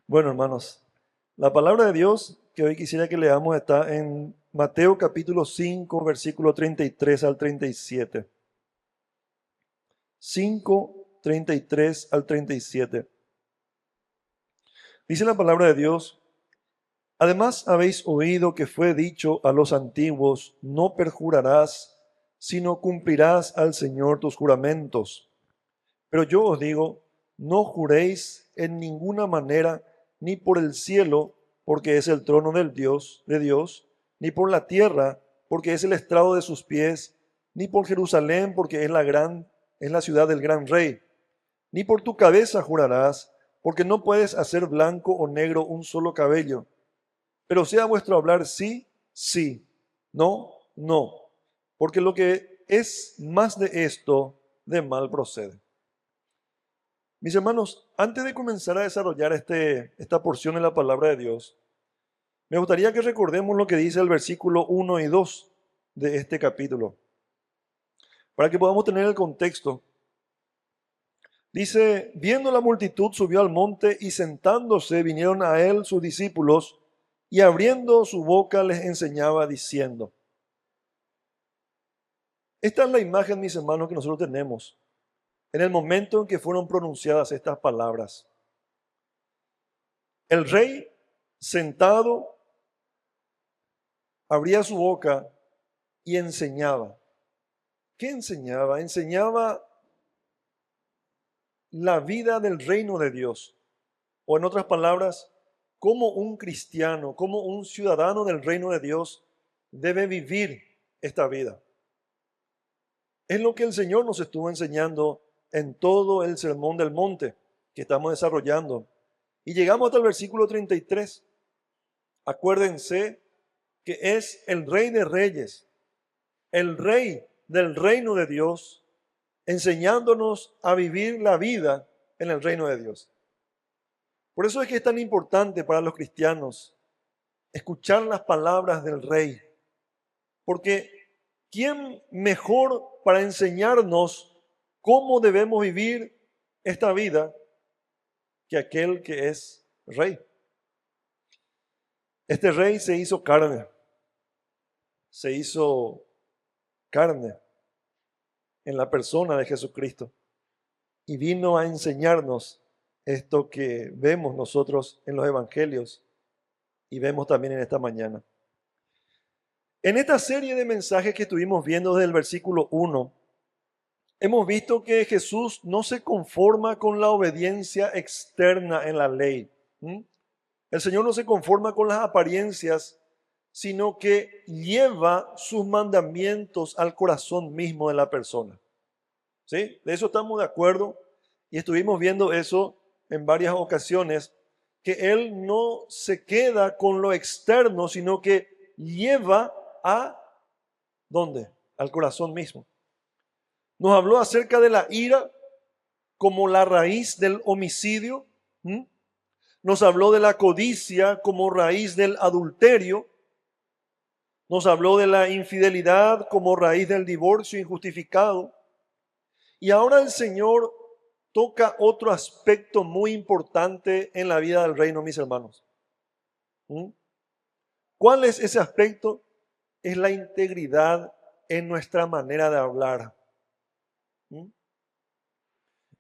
Bueno, hermanos, la palabra de Dios que hoy quisiera que leamos está en Mateo capítulo 5, versículo 33 al 37. 5, 33 al 37. Dice la palabra de Dios: Además habéis oído que fue dicho a los antiguos, no perjurarás, sino cumplirás al Señor tus juramentos. Pero yo os digo, no juréis en ninguna manera, ni por el cielo, porque es el trono de Dios, ni por la tierra, porque es el estrado de sus pies, ni por Jerusalén, porque es la ciudad del gran rey. Ni por tu cabeza jurarás, porque no puedes hacer blanco o negro un solo cabello. Pero sea vuestro hablar sí, sí, no, no, porque lo que es más de esto, de mal procede. Mis hermanos, antes de comenzar a desarrollar esta porción de la palabra de Dios, me gustaría que recordemos lo que dice el versículo 1 y 2 de este capítulo, para que podamos tener el contexto. Dice: viendo la multitud, subió al monte y sentándose vinieron a él sus discípulos y abriendo su boca les enseñaba diciendo. Esta es la imagen, mis hermanos, que nosotros tenemos en el momento en que fueron pronunciadas estas palabras. El rey sentado abría su boca y enseñaba. ¿Qué enseñaba? Enseñaba la vida del reino de Dios. O en otras palabras, cómo un cristiano, cómo un ciudadano del reino de Dios debe vivir esta vida. Es lo que el Señor nos estuvo enseñando en todo el Sermón del Monte que estamos desarrollando. Y llegamos hasta el versículo 33. Acuérdense que es el Rey de Reyes, el Rey del reino de Dios, enseñándonos a vivir la vida en el reino de Dios. Por eso es que es tan importante para los cristianos escuchar las palabras del Rey, porque ¿quién mejor para enseñarnos cómo debemos vivir esta vida que aquel que es Rey? Este Rey se hizo carne en la persona de Jesucristo y vino a enseñarnos esto que vemos nosotros en los evangelios y vemos también en esta mañana. En esta serie de mensajes que estuvimos viendo desde el versículo 1, hemos visto que Jesús no se conforma con la obediencia externa en la ley. El Señor no se conforma con las apariencias, sino que lleva sus mandamientos al corazón mismo de la persona. ¿Sí? De eso estamos de acuerdo y estuvimos viendo eso en varias ocasiones, que Él no se queda con lo externo, sino que lleva a ¿dónde? Al corazón mismo. Nos habló acerca de la ira como la raíz del homicidio. Nos habló de la codicia como raíz del adulterio. Nos habló de la infidelidad como raíz del divorcio injustificado. Y ahora el Señor toca otro aspecto muy importante en la vida del reino, mis hermanos. ¿Cuál es ese aspecto? Es la integridad en nuestra manera de hablar.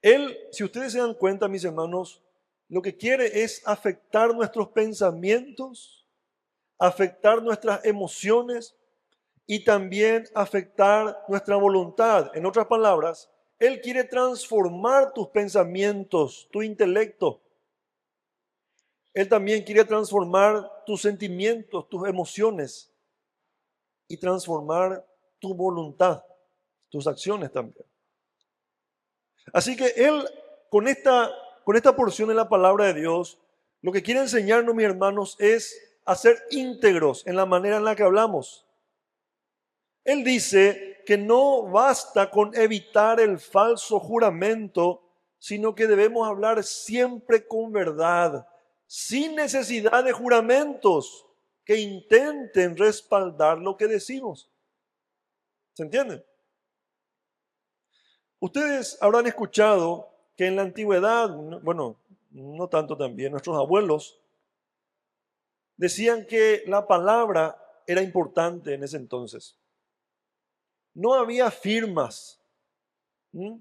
Él, si ustedes se dan cuenta, mis hermanos, lo que quiere es afectar nuestros pensamientos, afectar nuestras emociones y también afectar nuestra voluntad. En otras palabras, Él quiere transformar tus pensamientos, tu intelecto. Él también quiere transformar tus sentimientos, tus emociones y transformar tu voluntad, tus acciones también. Así que Él, con esta porción de la palabra de Dios, lo que quiere enseñarnos, mis hermanos, es a ser íntegros en la manera en la que hablamos. Él dice que no basta con evitar el falso juramento, sino que debemos hablar siempre con verdad, sin necesidad de juramentos que intenten respaldar lo que decimos. ¿Se entiende? Ustedes habrán escuchado que en la antigüedad, bueno, no tanto también, nuestros abuelos decían que la palabra era importante en ese entonces. No había firmas, ¿m?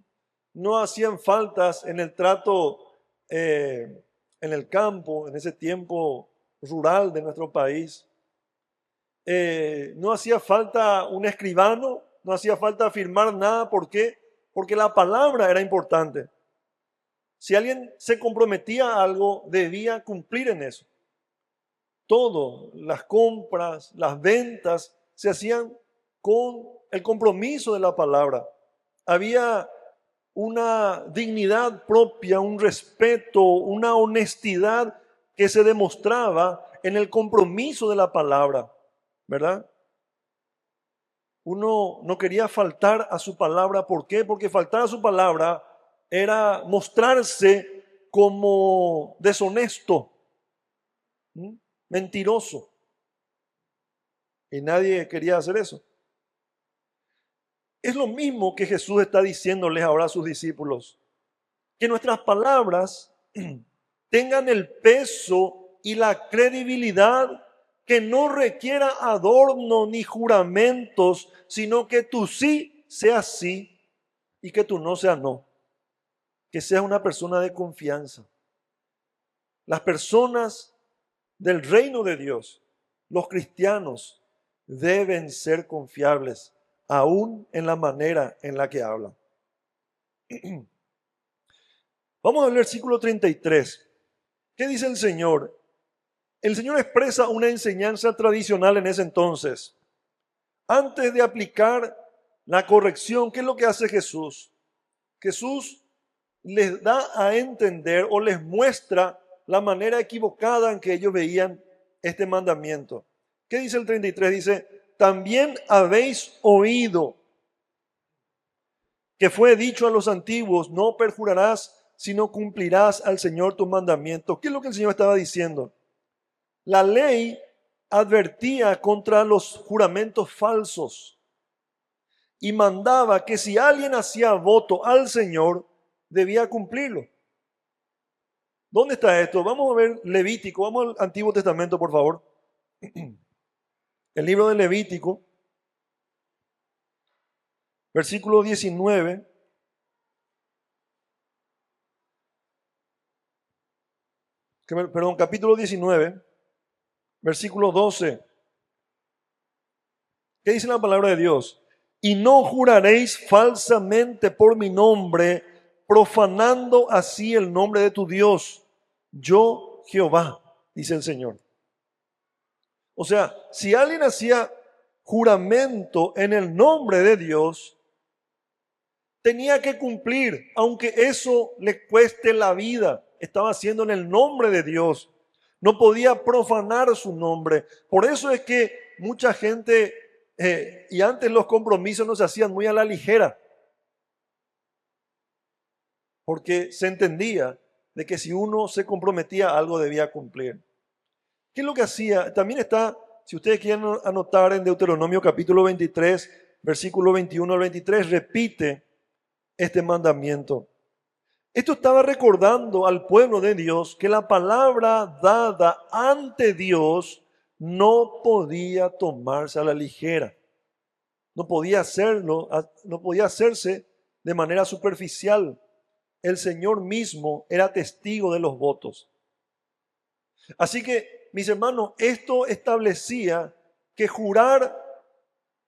No hacían faltas en el trato en el campo, en ese tiempo rural de nuestro país. No hacía falta un escribano, no hacía falta firmar nada. ¿Por qué? Porque la palabra era importante. Si alguien se comprometía a algo, debía cumplir en eso. Todo, las compras, las ventas, se hacían con el compromiso de la palabra. Había una dignidad propia, un respeto, una honestidad que se demostraba en el compromiso de la palabra, ¿verdad? Uno no quería faltar a su palabra. ¿Por qué? Porque faltar a su palabra era mostrarse como deshonesto, mentiroso. Y nadie quería hacer eso. Es lo mismo que Jesús está diciéndoles ahora a sus discípulos. Que nuestras palabras tengan el peso y la credibilidad que no requiera adorno ni juramentos, sino que tu sí sea sí y que tu no sea no. Que seas una persona de confianza. Las personas del reino de Dios, los cristianos, deben ser confiables, aún en la manera en la que hablan. Vamos al versículo 33. ¿Qué dice el Señor? El Señor expresa una enseñanza tradicional en ese entonces. Antes de aplicar la corrección, ¿qué es lo que hace Jesús? Jesús les da a entender o les muestra la manera equivocada en que ellos veían este mandamiento. ¿Qué dice el 33? Dice, también habéis oído que fue dicho a los antiguos, no perjurarás, sino cumplirás al Señor tus mandamientos. ¿Qué es lo que el Señor estaba diciendo? La ley advertía contra los juramentos falsos y mandaba que si alguien hacía voto al Señor, debía cumplirlo. ¿Dónde está esto? Vamos a ver Levítico, vamos al Antiguo Testamento, por favor. El libro de Levítico, versículo 19. Perdón, capítulo 19, versículo 12. ¿Qué dice la palabra de Dios? Y no juraréis falsamente por mi nombre, profanando así el nombre de tu Dios. Yo, Jehová, dice el Señor. O sea, si alguien hacía juramento en el nombre de Dios, tenía que cumplir, aunque eso le cueste la vida. Estaba haciendo en el nombre de Dios. No podía profanar su nombre. Por eso es que mucha gente, y antes los compromisos no se hacían muy a la ligera. Porque se entendía de que si uno se comprometía a algo debía cumplir. ¿Qué es lo que hacía? También está, si ustedes quieren anotar en Deuteronomio capítulo 23, versículo 21 al 23, repite este mandamiento. Esto estaba recordando al pueblo de Dios que la palabra dada ante Dios no podía tomarse a la ligera. No podía hacerlo, no podía hacerse de manera superficial. El Señor mismo era testigo de los votos. Así que, mis hermanos, esto establecía que jurar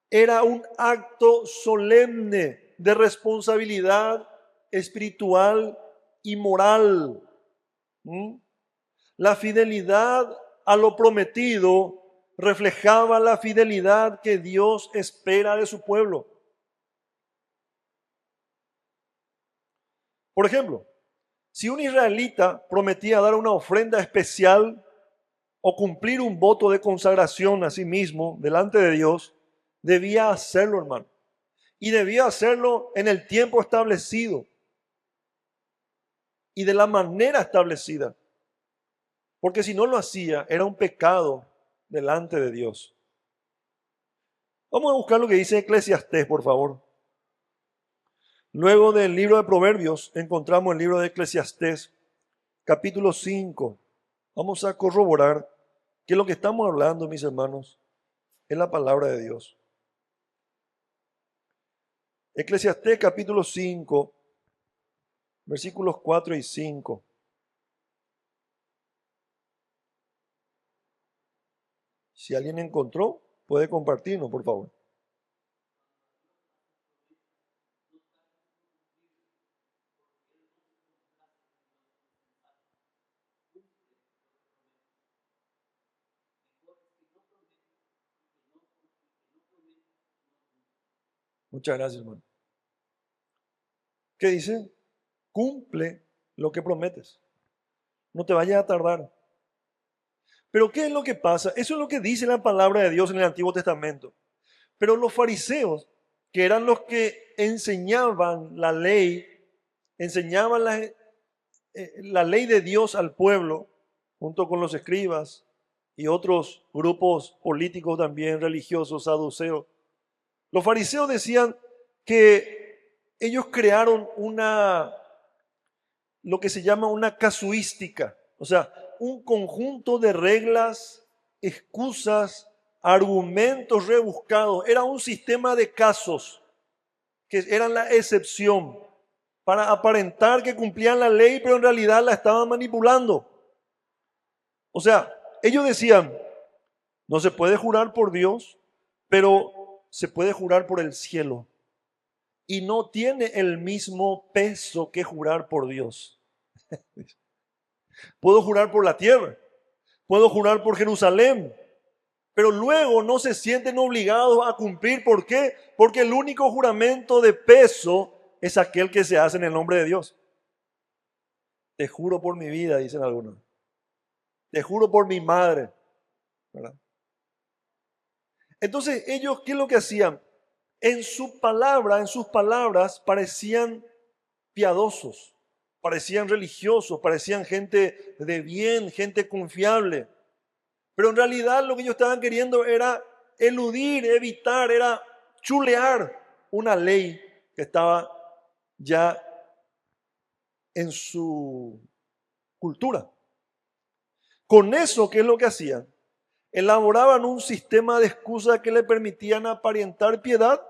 era un acto solemne de responsabilidad espiritual y moral. La fidelidad a lo prometido reflejaba la fidelidad que Dios espera de su pueblo. Por ejemplo, si un israelita prometía dar una ofrenda especial o cumplir un voto de consagración a sí mismo delante de Dios, debía hacerlo, hermano. Y debía hacerlo en el tiempo establecido y de la manera establecida. Porque si no lo hacía, era un pecado delante de Dios. Vamos a buscar lo que dice Eclesiastés, por favor. Luego del libro de Proverbios, encontramos el libro de Eclesiastés, capítulo 5. Vamos a corroborar que lo que estamos hablando, mis hermanos, es la palabra de Dios. Eclesiastés capítulo 5, versículos 4 y 5. Si alguien encontró, puede compartirnos, por favor. Muchas gracias, hermano. ¿Qué dice? Cumple lo que prometes. No te vayas a tardar. Pero ¿qué es lo que pasa? Eso es lo que dice la palabra de Dios en el Antiguo Testamento. Pero los fariseos, que eran los que enseñaban la ley, enseñaban la ley de Dios al pueblo, junto con los escribas y otros grupos políticos también religiosos, saduceos. Los fariseos decían que ellos crearon lo que se llama una casuística, o sea, un conjunto de reglas, excusas, argumentos rebuscados. Era un sistema de casos que eran la excepción para aparentar que cumplían la ley, pero en realidad la estaban manipulando. O sea, ellos decían, no se puede jurar por Dios, pero se puede jurar por el cielo. Y no tiene el mismo peso que jurar por Dios. Puedo jurar por la tierra, puedo jurar por Jerusalén, pero luego no se sienten obligados a cumplir. ¿Por qué? Porque el único juramento de peso es aquel que se hace en el nombre de Dios. Te juro por mi vida, dicen algunos. Te juro por mi madre, ¿verdad? Entonces ellos, ¿qué es lo que hacían? En sus palabras parecían piadosos, parecían religiosos, parecían gente de bien, gente confiable. Pero en realidad lo que ellos estaban queriendo era eludir, evitar, era chulear una ley que estaba ya en su cultura. Con eso, ¿qué es lo que hacían? Elaboraban un sistema de excusas que le permitían aparentar piedad,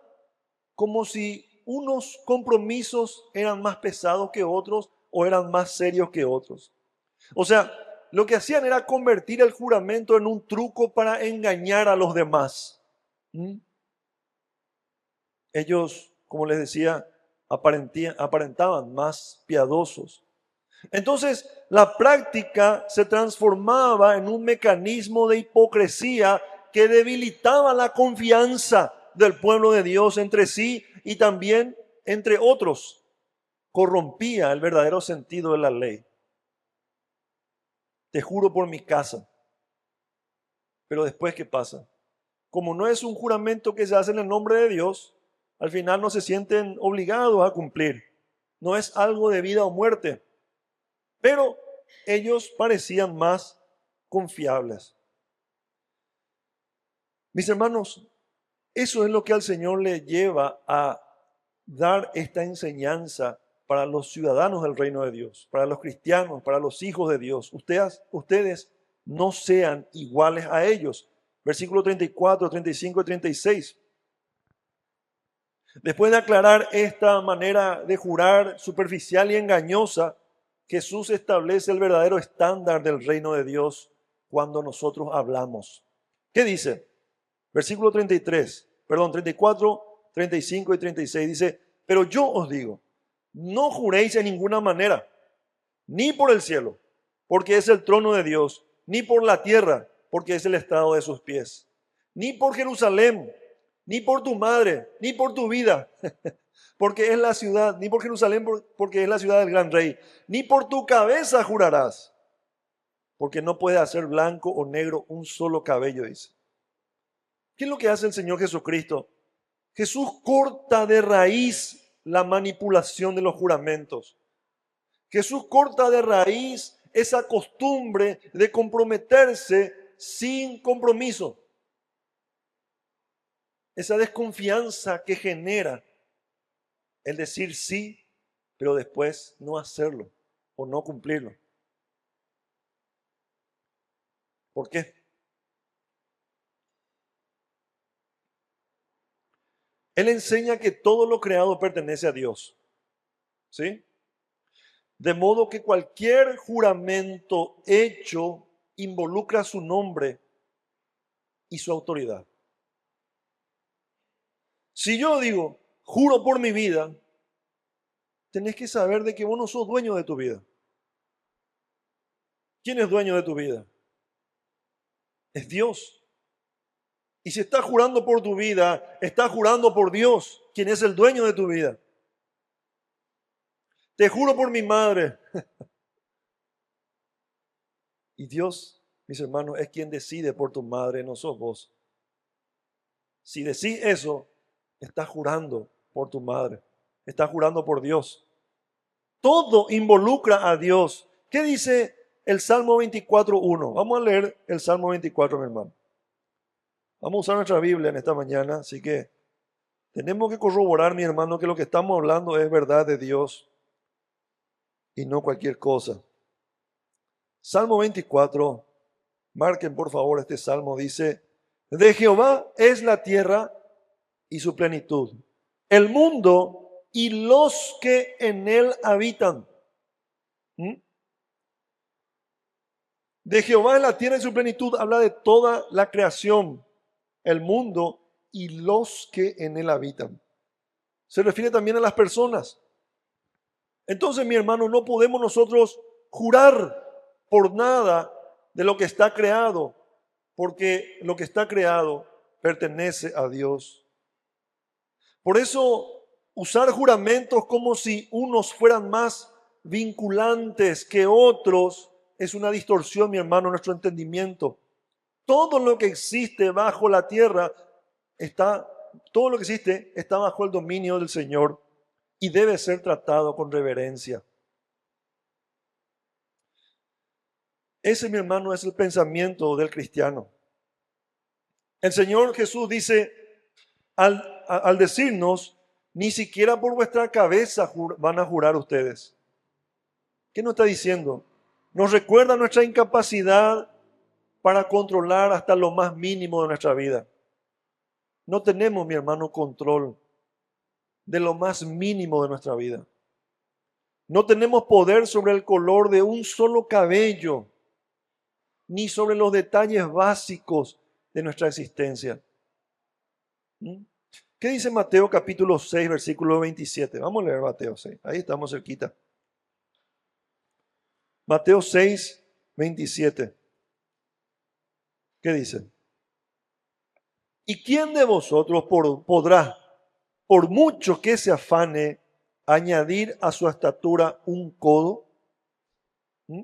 como si unos compromisos eran más pesados que otros o eran más serios que otros. O sea, lo que hacían era convertir el juramento en un truco para engañar a los demás. Ellos, como les decía, aparentaban más piadosos. Entonces, la práctica se transformaba en un mecanismo de hipocresía que debilitaba la confianza del pueblo de Dios entre sí y también entre otros. Corrompía el verdadero sentido de la ley. Te juro por mi casa. Pero después, ¿qué pasa? Como no es un juramento que se hace en el nombre de Dios, al final no se sienten obligados a cumplir. No es algo de vida o muerte. Pero ellos parecían más confiables. Mis hermanos, eso es lo que al Señor le lleva a dar esta enseñanza para los ciudadanos del reino de Dios, para los cristianos, para los hijos de Dios. Ustedes no sean iguales a ellos. Versículo 34, 35 y 36. Después de aclarar esta manera de jurar superficial y engañosa, Jesús establece el verdadero estándar del reino de Dios cuando nosotros hablamos. ¿Qué dice? Versículo 34, 35 y 36 dice, pero yo os digo, no juréis en ninguna manera, ni por el cielo, porque es el trono de Dios, ni por la tierra, porque es el estrado de sus pies, ni por Jerusalén, ni por tu madre, ni por tu vida, porque es la ciudad, ni por Jerusalén, porque es la ciudad del gran rey, ni por tu cabeza jurarás, porque no puede hacer blanco o negro un solo cabello, dice. ¿Qué es lo que hace el Señor Jesucristo? Jesús corta de raíz la manipulación de los juramentos. Jesús corta de raíz esa costumbre de comprometerse sin compromiso. Esa desconfianza que genera el decir sí, pero después no hacerlo o no cumplirlo. ¿Por qué? Él enseña que todo lo creado pertenece a Dios. ¿Sí? De modo que cualquier juramento hecho involucra su nombre y su autoridad. Si yo digo, juro por mi vida, tenés que saber de que vos no sos dueño de tu vida. ¿Quién es dueño de tu vida? Es Dios. Y si estás jurando por tu vida, estás jurando por Dios, quien es el dueño de tu vida. Te juro por mi madre. Y Dios, mis hermanos, es quien decide por tu madre, no sos vos. Si decís eso, estás jurando por tu madre, estás jurando por Dios. Todo involucra a Dios. ¿Qué dice el Salmo 24:1? Vamos a leer el Salmo 24, mi hermano. Vamos a usar nuestra Biblia en esta mañana, así que tenemos que corroborar, mi hermano, que lo que estamos hablando es verdad de Dios y no cualquier cosa. Salmo 24, marquen por favor este salmo, dice, de Jehová es la tierra y su plenitud, el mundo y los que en él habitan. ¿Mm? De Jehová es la tierra y su plenitud, habla de toda la creación, el mundo y los que en él habitan. Se refiere también a las personas. Entonces, mi hermano, no podemos nosotros jurar por nada de lo que está creado, porque lo que está creado pertenece a Dios. Por eso, usar juramentos como si unos fueran más vinculantes que otros es una distorsión, mi hermano, en nuestro entendimiento. Todo lo que existe bajo la tierra todo lo que existe está bajo el dominio del Señor y debe ser tratado con reverencia. Ese, mi hermano, es el pensamiento del cristiano. El Señor Jesús dice, al decirnos, ni siquiera por vuestra cabeza van a jurar ustedes. ¿Qué nos está diciendo? Nos recuerda nuestra incapacidad para controlar hasta lo más mínimo de nuestra vida. No tenemos, mi hermano, control de lo más mínimo de nuestra vida. No tenemos poder sobre el color de un solo cabello, ni sobre los detalles básicos de nuestra existencia. ¿Mm? ¿Qué dice Mateo capítulo 6, versículo 27? Vamos a leer Mateo 6, ahí estamos cerquita. Mateo 6, 27. ¿Qué dice? ¿Y quién de vosotros podrá, por mucho que se afane, añadir a su estatura un codo? ¿Mm?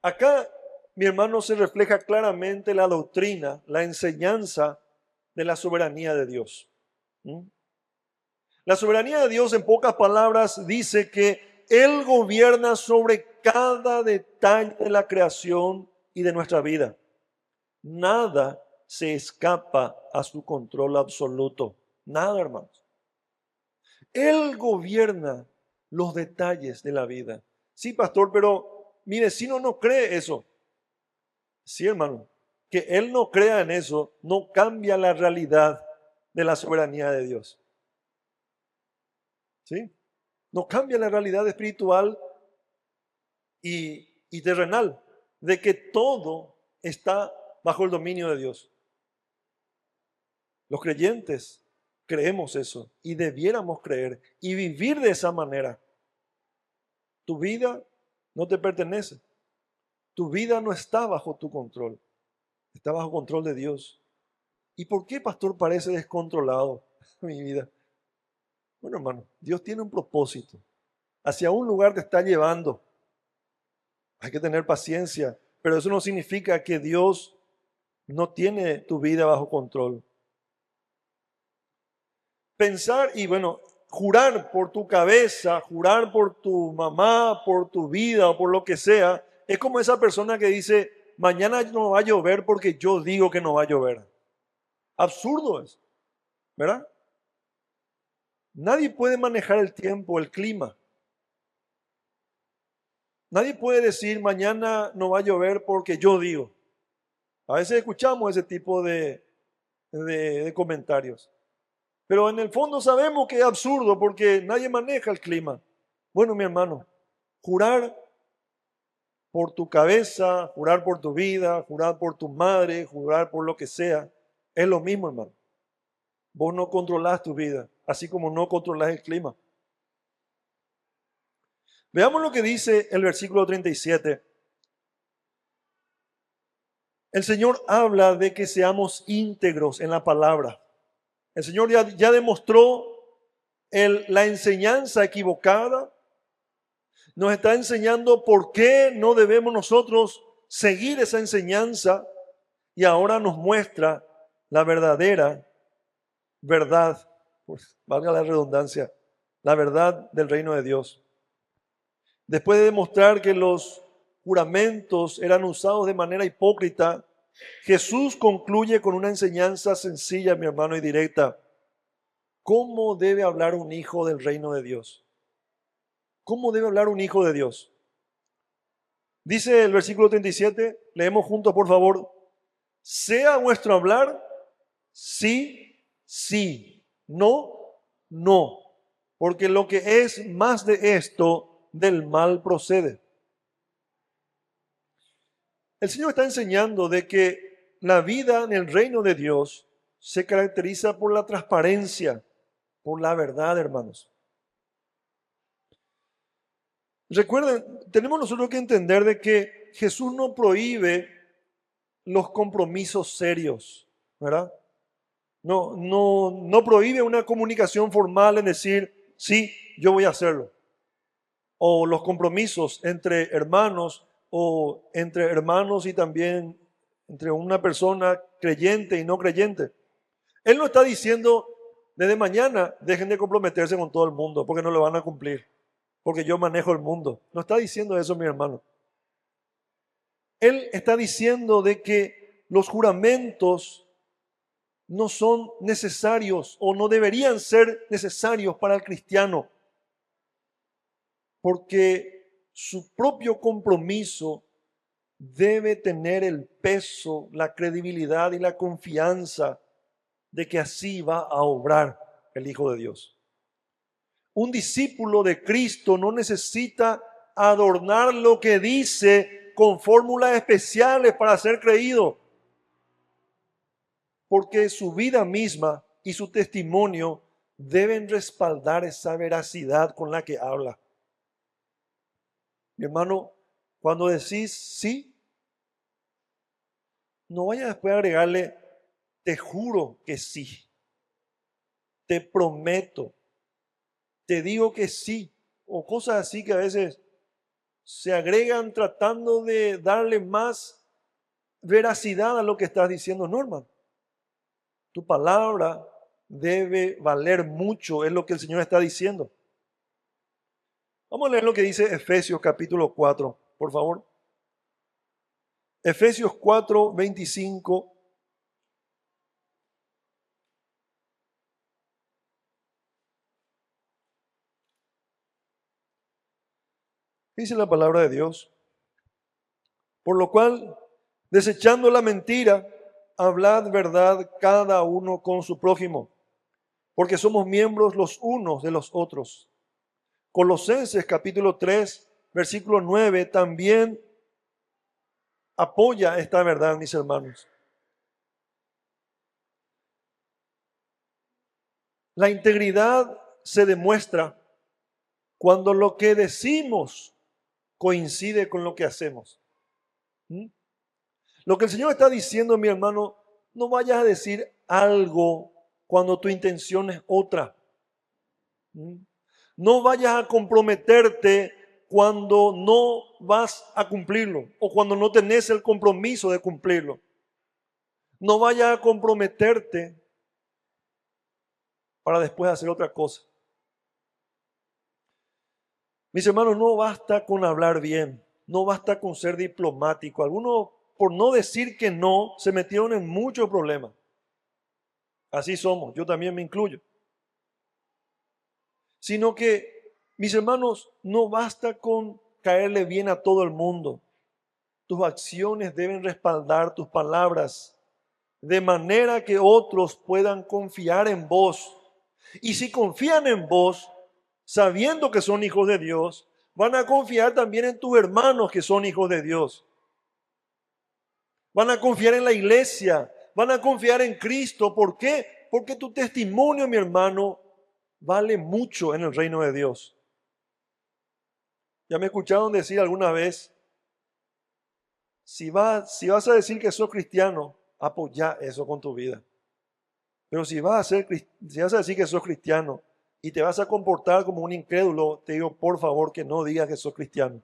Acá, mi hermano, se refleja claramente la doctrina, la enseñanza de la soberanía de Dios. ¿Mm? La soberanía de Dios, en pocas palabras, dice que Él gobierna sobre cada detalle de la creación y de nuestra vida. Nada se escapa a su control absoluto. Nada, hermanos. Él gobierna los detalles de la vida. Sí, pastor, pero mi vecino no cree eso. Sí, hermano. Que él no crea en eso no cambia la realidad de la soberanía de Dios. ¿Sí? No cambia la realidad espiritual y terrenal de que todo está bajo el dominio de Dios. Los creyentes creemos eso y debiéramos creer y vivir de esa manera. Tu vida no te pertenece. Tu vida no está bajo tu control. Está bajo control de Dios. ¿Y por qué, pastor, parece descontrolado mi vida? Bueno, hermano, Dios tiene un propósito. Hacia un lugar te está llevando. Hay que tener paciencia, pero eso no significa que Dios no tiene tu vida bajo control. Pensar y, bueno, jurar por tu cabeza, jurar por tu mamá, por tu vida o por lo que sea, es como esa persona que dice, mañana no va a llover porque yo digo que no va a llover. Absurdo es, ¿verdad? Nadie puede manejar el tiempo, el clima. Nadie puede decir mañana no va a llover porque yo digo. A veces escuchamos ese tipo de comentarios. Pero en el fondo sabemos que es absurdo porque nadie maneja el clima. Bueno, mi hermano, jurar por tu cabeza, jurar por tu vida, jurar por tu madre, jurar por lo que sea, es lo mismo, hermano. Vos no controlás tu vida, así como no controlás el clima. Veamos lo que dice el versículo 37. El Señor habla de que seamos íntegros en la palabra. El Señor ya demostró la enseñanza equivocada. Nos está enseñando por qué no debemos nosotros seguir esa enseñanza y ahora nos muestra la verdadera verdad, pues, valga la redundancia, la verdad del reino de Dios. Después de demostrar que los juramentos eran usados de manera hipócrita, Jesús concluye con una enseñanza sencilla, mi hermano, y directa. ¿Cómo debe hablar un hijo del reino de Dios? ¿Cómo debe hablar un hijo de Dios? Dice el versículo 37, leemos juntos por favor, sea vuestro hablar sí, sí, no, no, porque lo que es más de esto, del mal procede. El Señor está enseñando de que la vida en el reino de Dios se caracteriza por la transparencia, por la verdad, hermanos. Recuerden, tenemos nosotros que entender de que Jesús no prohíbe los compromisos serios, ¿verdad? No prohíbe una comunicación formal en decir, sí, yo voy a hacerlo. O los compromisos entre hermanos o entre hermanos y también entre una persona creyente y no creyente. Él no está diciendo, desde mañana dejen de comprometerse con todo el mundo porque no lo van a cumplir, porque yo manejo el mundo. No está diciendo eso, mi hermano. Él está diciendo de que los juramentos no son necesarios o no deberían ser necesarios para el cristiano, porque su propio compromiso debe tener el peso, la credibilidad y la confianza de que así va a obrar el Hijo de Dios. Un discípulo de Cristo no necesita adornar lo que dice con fórmulas especiales para ser creído, porque su vida misma y su testimonio deben respaldar esa veracidad con la que habla. Mi hermano, cuando decís sí, no vayas después a agregarle, te juro que sí, te prometo, te digo que sí, o cosas así que a veces se agregan tratando de darle más veracidad a lo que estás diciendo, no, hermano. Tu palabra debe valer mucho, es lo que el Señor está diciendo. Vamos a leer lo que dice Efesios capítulo 4, por favor. Efesios 4, 25. Dice la palabra de Dios. Por lo cual, desechando la mentira, hablad verdad cada uno con su prójimo, porque somos miembros los unos de los otros. Colosenses capítulo 3, versículo 9 también apoya esta verdad, mis hermanos. La integridad se demuestra cuando lo que decimos coincide con lo que hacemos. ¿Mm? Lo que el Señor está diciendo, mi hermano, no vayas a decir algo cuando tu intención es otra. ¿Mm? No vayas a comprometerte cuando no vas a cumplirlo o cuando no tenés el compromiso de cumplirlo. No vayas a comprometerte para después hacer otra cosa. Mis hermanos, no basta con hablar bien, no basta con ser diplomático. Algunos, por no decir que no, se metieron en muchos problemas. Así somos, yo también me incluyo. Sino que, mis hermanos, no basta con caerle bien a todo el mundo. Tus acciones deben respaldar tus palabras, de manera que otros puedan confiar en vos. Y si confían en vos, sabiendo que son hijos de Dios, van a confiar también en tus hermanos que son hijos de Dios. Van a confiar en la iglesia, van a confiar en Cristo. ¿Por qué? Porque tu testimonio, mi hermano, vale mucho en el reino de Dios. Ya me escucharon decir alguna vez, si vas a decir que sos cristiano, apoya eso con tu vida. Pero si vas a decir que sos cristiano y te vas a comportar como un incrédulo, te digo, por favor, que no digas que sos cristiano.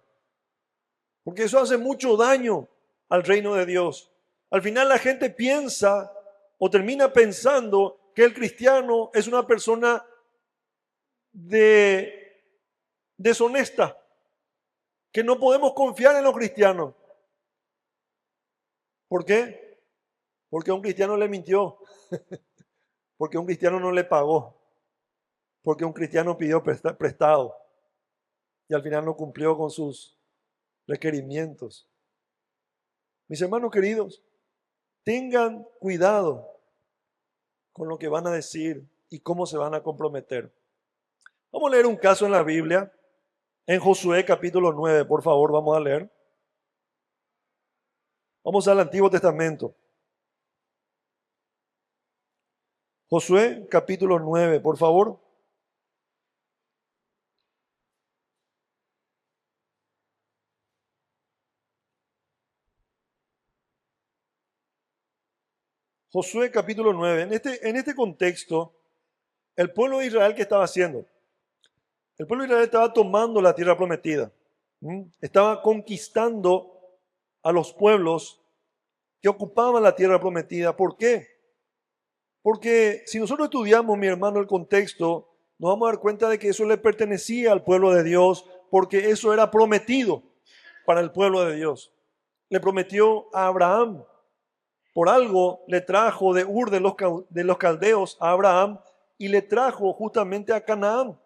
Porque eso hace mucho daño al reino de Dios. Al final la gente piensa o termina pensando que el cristiano es una persona deshonesta, que no podemos confiar en los cristianos. ¿Por qué? Porque un cristiano le mintió, porque un cristiano no le pagó, porque un cristiano pidió prestado y al final no cumplió con sus requerimientos. Mis hermanos queridos, tengan cuidado con lo que van a decir y cómo se van a comprometer. Vamos a leer un caso en la Biblia, en Josué capítulo 9, por favor, vamos a leer. Vamos al Antiguo Testamento. Josué capítulo 9, por favor. Josué capítulo 9. En este contexto, el pueblo de Israel, ¿qué estaba haciendo? El pueblo de Israel estaba tomando la tierra prometida. Estaba conquistando a los pueblos que ocupaban la tierra prometida. ¿Por qué? Porque si nosotros estudiamos, mi hermano, el contexto, nos vamos a dar cuenta de que eso le pertenecía al pueblo de Dios, porque eso era prometido para el pueblo de Dios. Le prometió a Abraham. Por algo le trajo de Ur de los caldeos a Abraham y le trajo justamente a Canaán.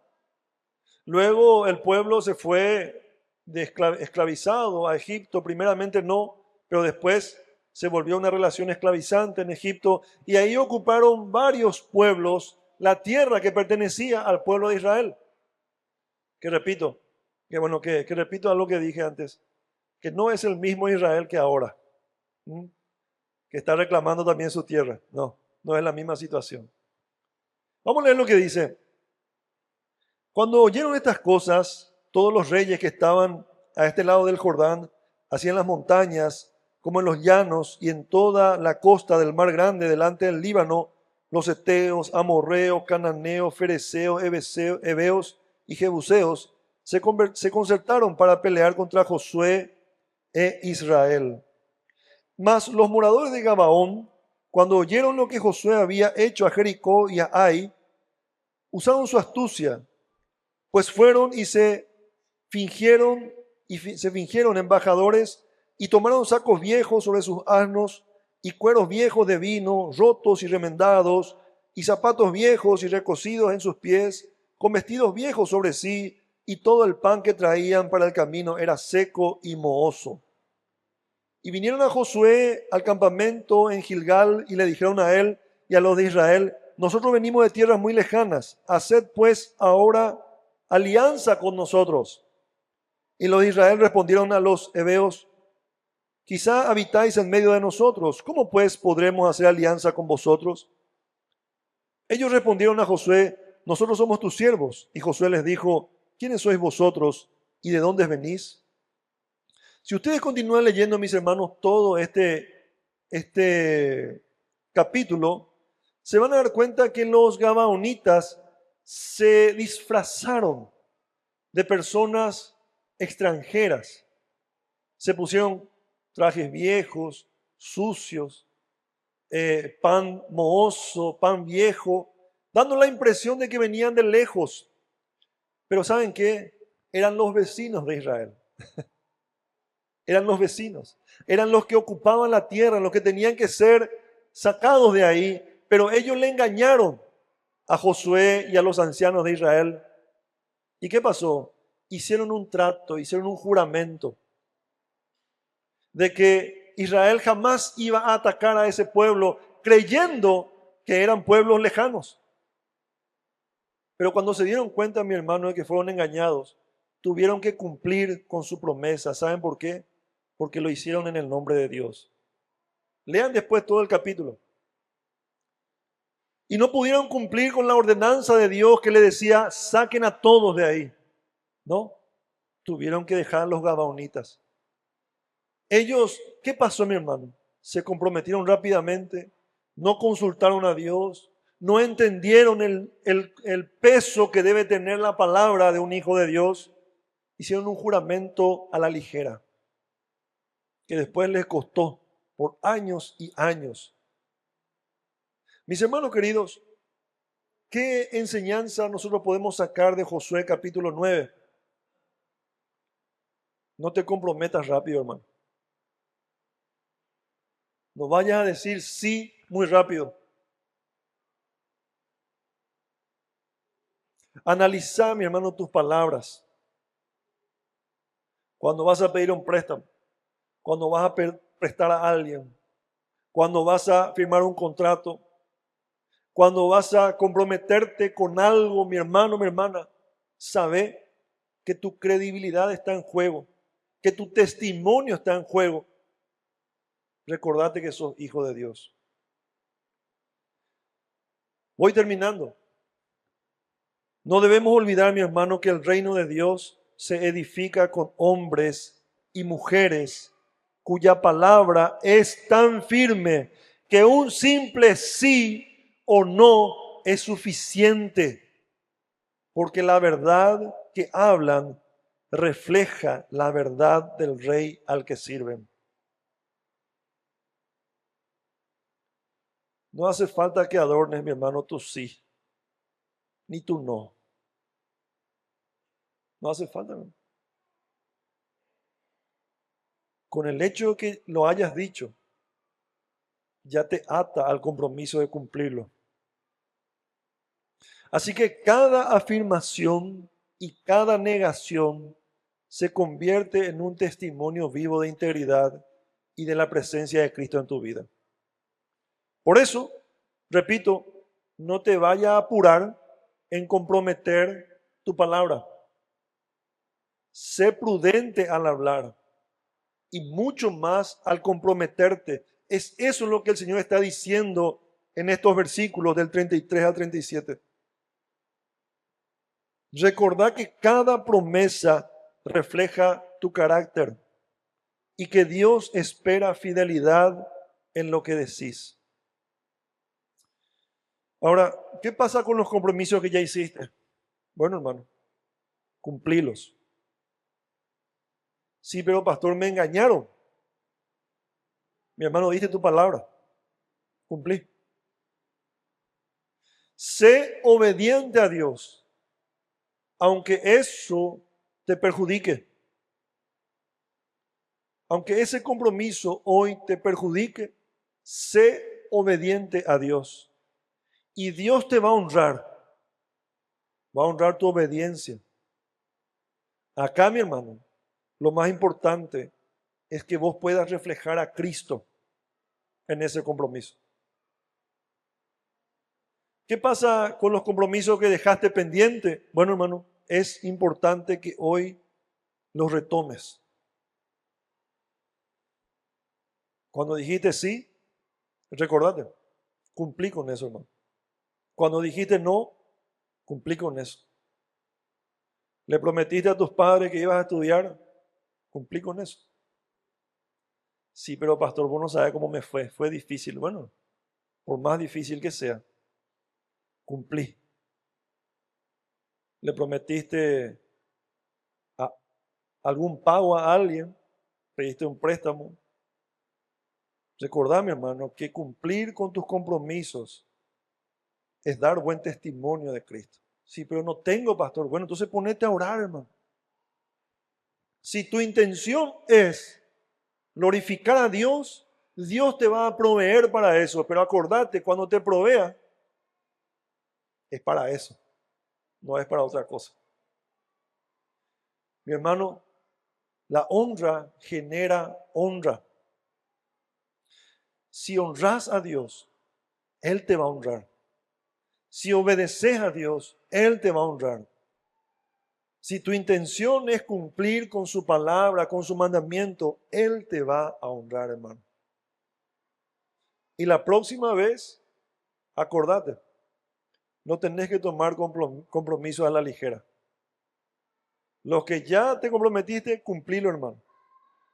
Luego el pueblo se fue esclavizado a Egipto, primeramente no, pero después se volvió una relación esclavizante en Egipto y ahí ocuparon varios pueblos la tierra que pertenecía al pueblo de Israel. Que repito, que repito a lo que dije antes, que no es el mismo Israel que ahora, que está reclamando también su tierra. No, no es la misma situación. Vamos a leer lo que dice. Cuando oyeron estas cosas, todos los reyes que estaban a este lado del Jordán, así en las montañas como en los llanos y en toda la costa del mar grande delante del Líbano, los heteos, amorreos, cananeos, fereceos, heveos y jebuseos se concertaron para pelear contra Josué e Israel. Mas los moradores de Gabaón, cuando oyeron lo que Josué había hecho a Jericó y a Ai, usaron su astucia, pues fueron y se fingieron embajadores y tomaron sacos viejos sobre sus asnos y cueros viejos de vino, rotos y remendados, y zapatos viejos y recocidos en sus pies, con vestidos viejos sobre sí, y todo el pan que traían para el camino era seco y mohoso. Y vinieron a Josué al campamento en Gilgal y le dijeron a él y a los de Israel: nosotros venimos de tierras muy lejanas, haced pues ahora alianza con nosotros. Y los de Israel respondieron a los heveos: quizá habitáis en medio de nosotros, ¿cómo pues podremos hacer alianza con vosotros? Ellos respondieron a Josué: nosotros somos tus siervos. Y Josué les dijo: ¿quiénes sois vosotros y de dónde venís? Si ustedes continúan leyendo, mis hermanos, todo este capítulo, se van a dar cuenta que los gabaonitas se disfrazaron de personas extranjeras. Se pusieron trajes viejos, sucios, pan mohoso, pan viejo, dando la impresión de que venían de lejos. Pero ¿saben qué? Eran los vecinos de Israel. Eran los vecinos, eran los que ocupaban la tierra, los que tenían que ser sacados de ahí, pero ellos le engañaron a Josué y a los ancianos de Israel. ¿Y qué pasó? hicieron un trato, hicieron un juramento de que Israel jamás iba a atacar a ese pueblo creyendo que eran pueblos lejanos. Pero cuando se dieron cuenta, mi hermano, de que fueron engañados, tuvieron que cumplir con su promesa. ¿Saben por qué? Porque lo hicieron en el nombre de Dios. Lean después todo el capítulo. Y no pudieron cumplir con la ordenanza de Dios que le decía, saquen a todos de ahí. No, tuvieron que dejar a los gabaonitas. Ellos, ¿qué pasó, mi hermano? Se comprometieron rápidamente, no consultaron a Dios, no entendieron el peso que debe tener la palabra de un hijo de Dios. Hicieron un juramento a la ligera, que después les costó por años y años. Mis hermanos queridos, ¿qué enseñanza nosotros podemos sacar de Josué capítulo 9? No te comprometas rápido, hermano. No vayas a decir sí muy rápido. Analiza, mi hermano, tus palabras. Cuando vas a pedir un préstamo, cuando vas a prestar a alguien, cuando vas a firmar un contrato, cuando vas a comprometerte con algo, mi hermano, mi hermana, sabe que tu credibilidad está en juego, que tu testimonio está en juego. Recordate que sos hijo de Dios. Voy terminando. No debemos olvidar, mi hermano, que el reino de Dios se edifica con hombres y mujeres cuya palabra es tan firme que un simple sí o no es suficiente, porque la verdad que hablan refleja la verdad del rey al que sirven. No hace falta que adornes, mi hermano, tu sí, ni tu no. No hace falta. ¿No? Con el hecho de que lo hayas dicho, ya te ata al compromiso de cumplirlo. Así que cada afirmación y cada negación se convierte en un testimonio vivo de integridad y de la presencia de Cristo en tu vida. Por eso, repito, no te vaya a apurar en comprometer tu palabra. Sé prudente al hablar y mucho más al comprometerte. Es eso lo que el Señor está diciendo en estos versículos del 33 al 37. Recordá que cada promesa refleja tu carácter y que Dios espera fidelidad en lo que decís. Ahora, ¿qué pasa con los compromisos que ya hiciste? Bueno, hermano, cumplílos. Sí, pero pastor, me engañaron. Mi hermano, diste tu palabra. Cumplí. Sé obediente a Dios, aunque eso te perjudique. Aunque ese compromiso hoy te perjudique, sé obediente a Dios. Y Dios te va a honrar. Va a honrar tu obediencia. Acá, mi hermano, lo más importante es que vos puedas reflejar a Cristo en ese compromiso. ¿Qué pasa con los compromisos que dejaste pendiente? Bueno, hermano, es importante que hoy los retomes. Cuando dijiste sí, recordate, cumplí con eso, hermano. Cuando dijiste no, cumplí con eso. Le prometiste a tus padres que ibas a estudiar, cumplí con eso. Sí, pero pastor, vos no sabés cómo me fue. Fue difícil. Bueno, por más difícil que sea, cumplí. Le prometiste algún pago a alguien, pediste un préstamo. Recordá, mi hermano, que cumplir con tus compromisos es dar buen testimonio de Cristo. Sí, pero no tengo, pastor. Bueno, entonces ponete a orar, hermano. Si tu intención es glorificar a Dios, Dios te va a proveer para eso. Pero acordate, cuando te provea, es para eso, no es para otra cosa. Mi hermano, la honra genera honra. Si honras a Dios, Él te va a honrar. Si obedeces a Dios, Él te va a honrar. Si tu intención es cumplir con su palabra, con su mandamiento, Él te va a honrar, hermano. Y la próxima vez, acordate, no tenés que tomar compromisos a la ligera. Los que ya te comprometiste, cumplilo, hermano.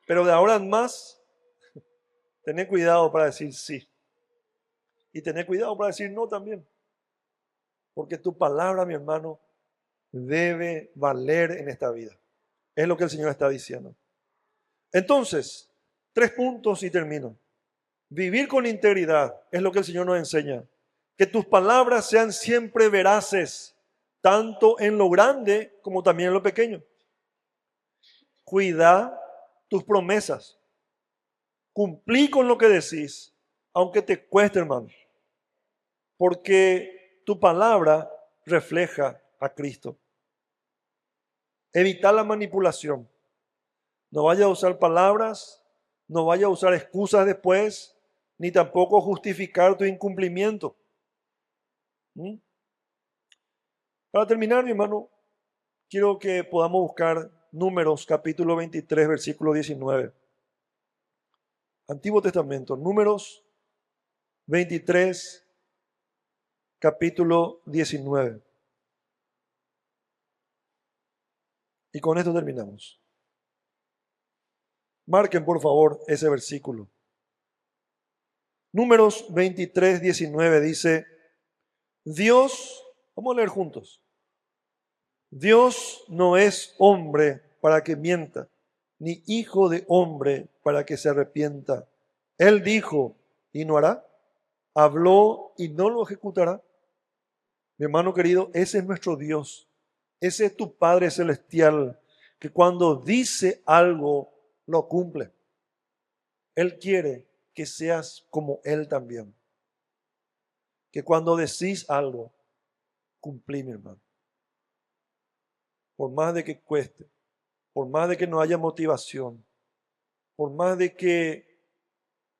Pero de ahora en más, tené cuidado para decir sí. Y tené cuidado para decir no también. Porque tu palabra, mi hermano, debe valer en esta vida. Es lo que el Señor está diciendo. Entonces, 3 puntos y termino. Vivir con integridad es lo que el Señor nos enseña. Que tus palabras sean siempre veraces, tanto en lo grande como también en lo pequeño. Cuida tus promesas. Cumplí con lo que decís, aunque te cueste, hermano. Porque tu palabra refleja a Cristo. Evita la manipulación. No vaya a usar palabras, no vaya a usar excusas después, ni tampoco justificar tu incumplimiento. Para terminar, mi hermano, quiero que podamos buscar Números, capítulo 23, versículo 19. Antiguo Testamento, Números 23, capítulo 19. Y con esto terminamos. Marquen, por favor, ese versículo. Números 23, 19 dice, Dios, vamos a leer juntos. Dios no es hombre para que mienta, ni hijo de hombre para que se arrepienta. Él dijo y no hará, habló y no lo ejecutará. Mi hermano querido, ese es nuestro Dios. Ese es tu Padre Celestial, que cuando dice algo, lo cumple. Él quiere que seas como Él también. Que cuando decís algo, cumplí, mi hermano. Por más de que cueste, por más de que no haya motivación, por más de que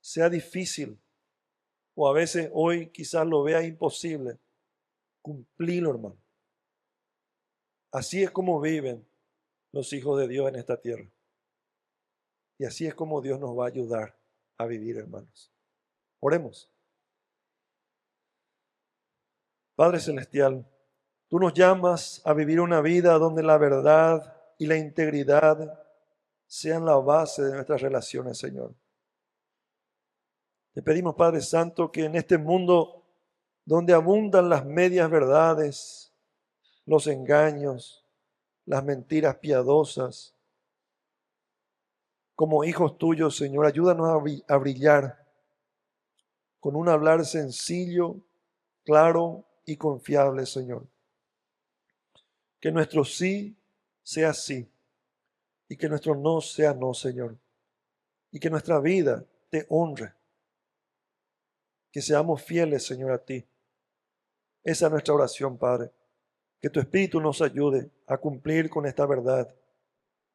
sea difícil, o a veces hoy quizás lo veas imposible, cumplílo, hermano. Así es como viven los hijos de Dios en esta tierra. Y así es como Dios nos va a ayudar a vivir, hermanos. Oremos. Padre Celestial, tú nos llamas a vivir una vida donde la verdad y la integridad sean la base de nuestras relaciones, Señor. Te pedimos, Padre Santo, que en este mundo donde abundan las medias verdades, los engaños, las mentiras piadosas, como hijos tuyos, Señor, ayúdanos a brillar con un hablar sencillo, claro y confiable, Señor. Que nuestro sí sea sí y que nuestro no sea no, Señor. Y que nuestra vida te honre. Que seamos fieles, Señor, a ti. Esa es nuestra oración, Padre. Que tu Espíritu nos ayude a cumplir con esta verdad,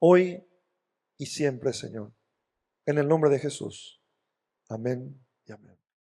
hoy y siempre, Señor. En el nombre de Jesús. Amén y amén.